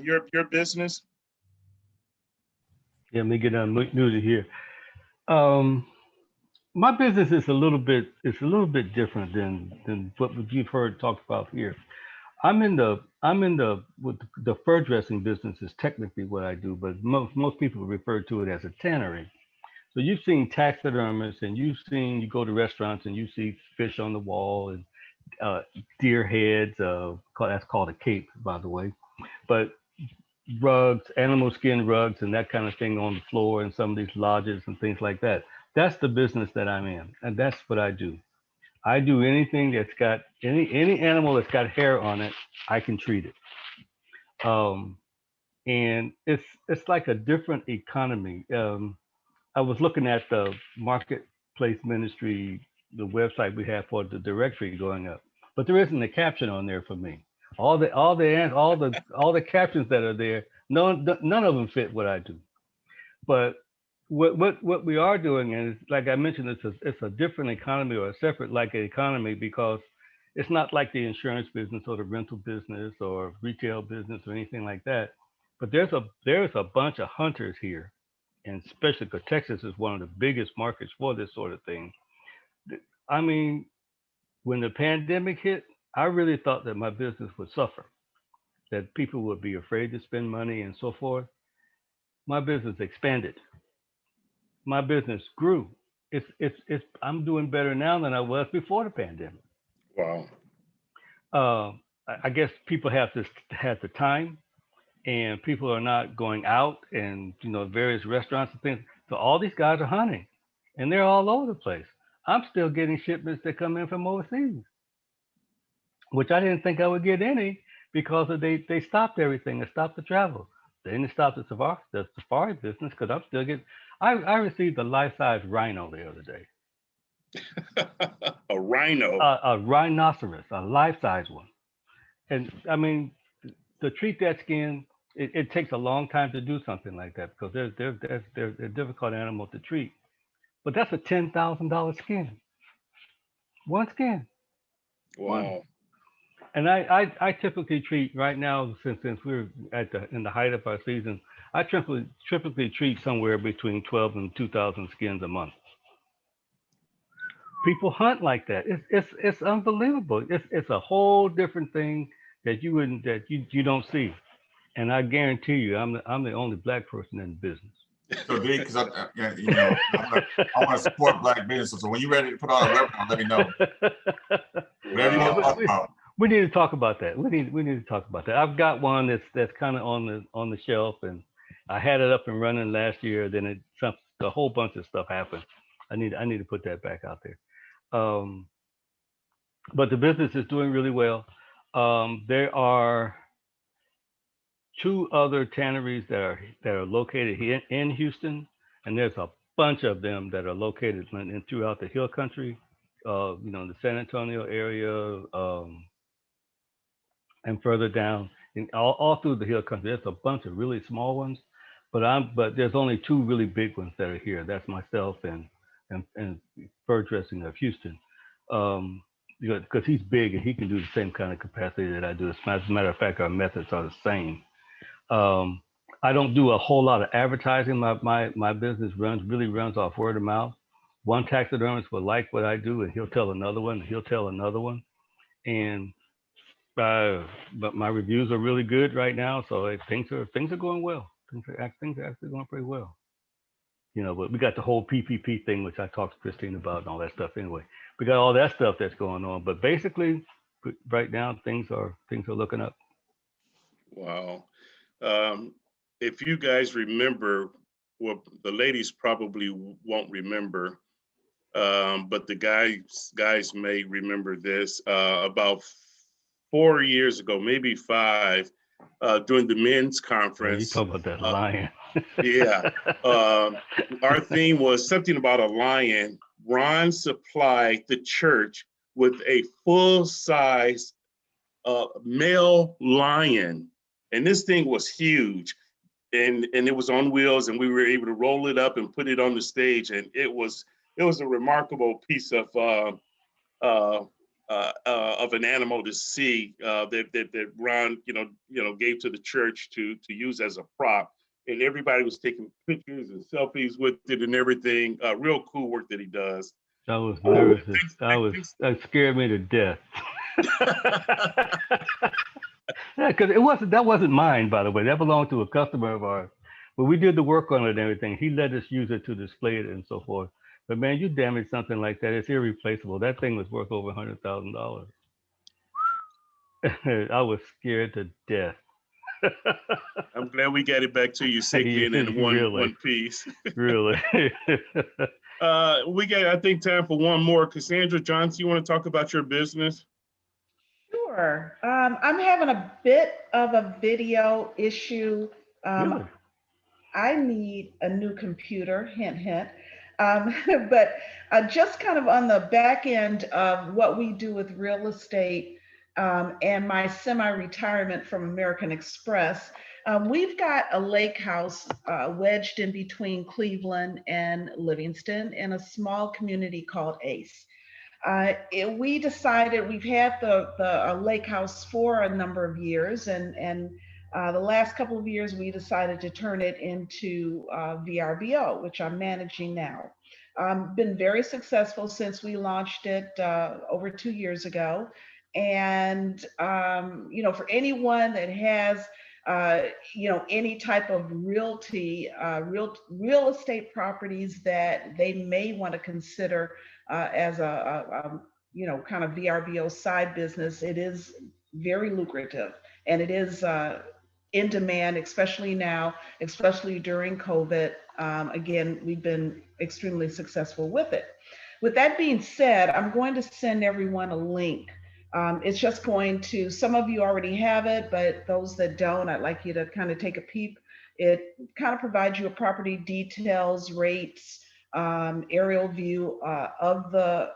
your business? Yeah, let me get unmuted here. My business is a little bit different than what you've heard talked about here. I'm in the fur dressing business is technically what I do, but most people refer to it as a tannery. So you've seen taxidermists, and you go to restaurants and you see fish on the wall and deer heads. That's called a cape, by the way. But rugs, animal skin rugs, and that kind of thing on the floor in some of these lodges and things like that. That's the business that I'm in, and that's what I do. I do anything that's got any animal that's got hair on it, I can treat it. And it's like a different economy. I was looking at the marketplace ministry, the website we have for the directory going up, but there isn't a caption on there for me. All the captions that are there, none of them fit what I do. But what we are doing is, like I mentioned, it's a different economy, or a separate like economy, because it's not like the insurance business or the rental business or retail business or anything like that. But there's a bunch of hunters here, and especially because Texas is one of the biggest markets for this sort of thing. I mean, when the pandemic hit, I really thought that my business would suffer, that people would be afraid to spend money and so forth. My business expanded. My business grew. I'm doing better now than I was before the pandemic. Wow. I guess people have the time, and people are not going out and various restaurants and things. So all these guys are hunting, and they're all over the place. I'm still getting shipments that come in from overseas, which I didn't think I would get any, because they stopped everything. They stopped the travel. They didn't stop the safari business, because I'm still getting. I received a life-size rhino the other day. A rhino? A rhinoceros, a life-size one. And I mean, to treat that skin, it takes a long time to do something like that, because they're a difficult animal to treat. But that's a $10,000 skin. One skin. Wow. One. And I typically treat right now, since we're in the height of our season, I typically treat somewhere between 12 and 2,000 skins a month. People hunt like that. It's unbelievable. It's a whole different thing that you don't see. And I guarantee you, I'm the only Black person in the business. So D, because I want to support Black business. So when you're ready to put on a webinar, let me know. Whatever you want to talk about. We need to talk about that. We need to talk about that. I've got one that's kind of on the shelf, and I had it up and running last year. Then a whole bunch of stuff happened. I need to put that back out there. But the business is doing really well. There are 2 other tanneries that are located here in Houston, and there's a bunch of them that are located throughout the Hill Country, the San Antonio area, and further down, all through the Hill Country. There's a bunch of really small ones, but there's only 2 really big ones that are here. That's myself and Fur Dressing of Houston. Because he's big and he can do the same kind of capacity that I do. As a matter of fact, our methods are the same. I don't do a whole lot of advertising. My business really runs off word of mouth. One taxidermist will like what I do, and he'll tell another one, and he'll tell another one. And but my reviews are really good right now, so things are going well. Things are actually going pretty well. You know, but we got the whole PPP thing, which I talked to Christine about and all that stuff. Anyway, we got all that stuff that's going on. But basically, right now things are looking up. Wow. If you guys remember, well, the ladies probably won't remember, but the guys may remember this. About 4 years ago, maybe 5, during the men's conference. You talk about that lion. Yeah. Our theme was something about a lion. Ron supplied the church with a full-size male lion. And this thing was huge. And it was on wheels, and we were able to roll it up and put it on the stage. And it was a remarkable piece of an animal to see that Ron, gave to the church to use as a prop. And everybody was taking pictures and selfies with it and everything. Real cool work that he does. I was nervous. That scared me to death. Yeah, because that wasn't mine, by the way. That belonged to a customer of ours. But we did the work on it and everything. He let us use it to display it and so forth. But man, you damage something like that, it's irreplaceable. That thing was worth over $100,000. I was scared to death. I'm glad we got it back to you safely and in one piece. Really. We got, I think, time for one more. Cassandra Johnson, you want to talk about your business? Sure. I'm having a bit of a video issue. Really? I need a new computer, hint, hint. But just kind of on the back end of what we do with real estate and my semi-retirement from American Express, we've got a lake house wedged in between Cleveland and Livingston in a small community called Ace. We decided we've had the lake house for a number of years, and the last couple of years we decided to turn it into VRBO, which I'm managing now. Been very successful since we launched it over 2 years ago. And for anyone that has any type of real estate properties that they may want to consider as a kind of VRBO side business, it is very lucrative, and it is in demand, especially now, especially during COVID. Again, we've been extremely successful with it. With that being said, I'm going to send everyone a link. It's just going to, some of you already have it, but those that don't, I'd like you to kind of take a peep. It kind of provides you a property details, rates, aerial view of the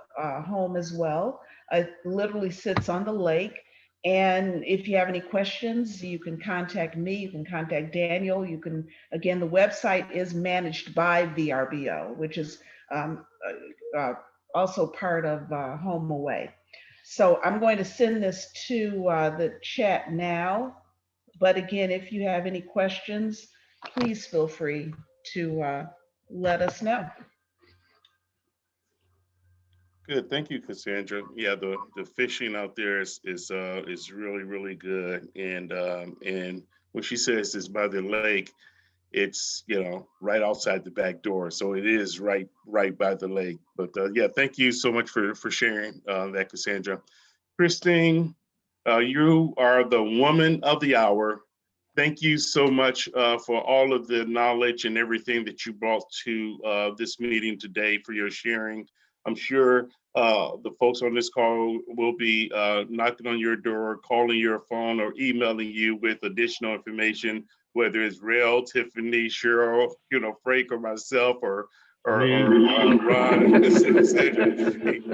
home as well. It literally sits on the lake. And if you have any questions, you can contact me, you can contact Daniel. You can, again, the website is managed by VRBO, which is also part of Home Away. So I'm going to send this to the chat now. But again, if you have any questions, please feel free to let us know. Good, thank you, Cassandra. Yeah, the fishing out there is really, really good. And when she says it's by the lake, it's right outside the back door, so it is right by the lake. But yeah, thank you so much for sharing that, Cassandra. Christine, you are the woman of the hour. Thank you so much for all of the knowledge and everything that you brought to this meeting today, for your sharing. I'm sure the folks on this call will be knocking on your door, calling your phone, or emailing you with additional information, whether it's Rael, Tiffany, Cheryl, Frank, or myself, or Ron.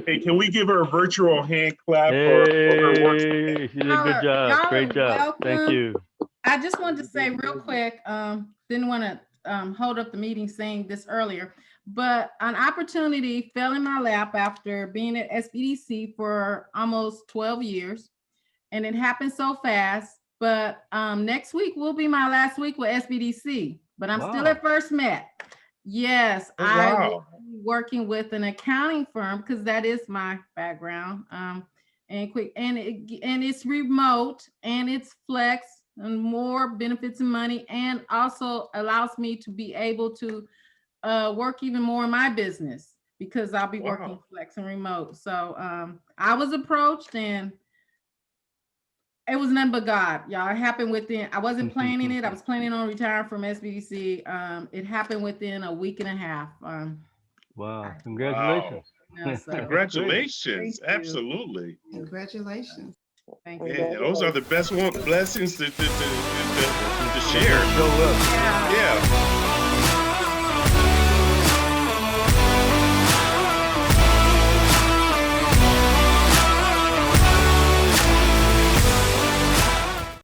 Hey, can we give her a virtual hand clap for her work? She did a good job. Great job. Welcome. Thank you. I just wanted to say real quick, didn't want to hold up the meeting saying this earlier, but an opportunity fell in my lap after being at SBDC for almost 12 years. And it happened so fast. But next week will be my last week with SBDC, but I'm still Wow. at First Met. Yes, Oh, I wow. will be working with an accounting firm because that is my background. And it's remote and it's flex and more benefits and money, and also allows me to be able to work even more in my business because I'll be working Wow. flex and remote. So I was approached and it was nothing but God, y'all. It happened within, I wasn't planning it. I was planning on retiring from SBDC. It happened within a week and a half. Wow, congratulations. No, so Congratulations. Thank you. Absolutely. Congratulations. Thank you. Yeah, those are the best blessings to share. Show up. Yeah. Yeah.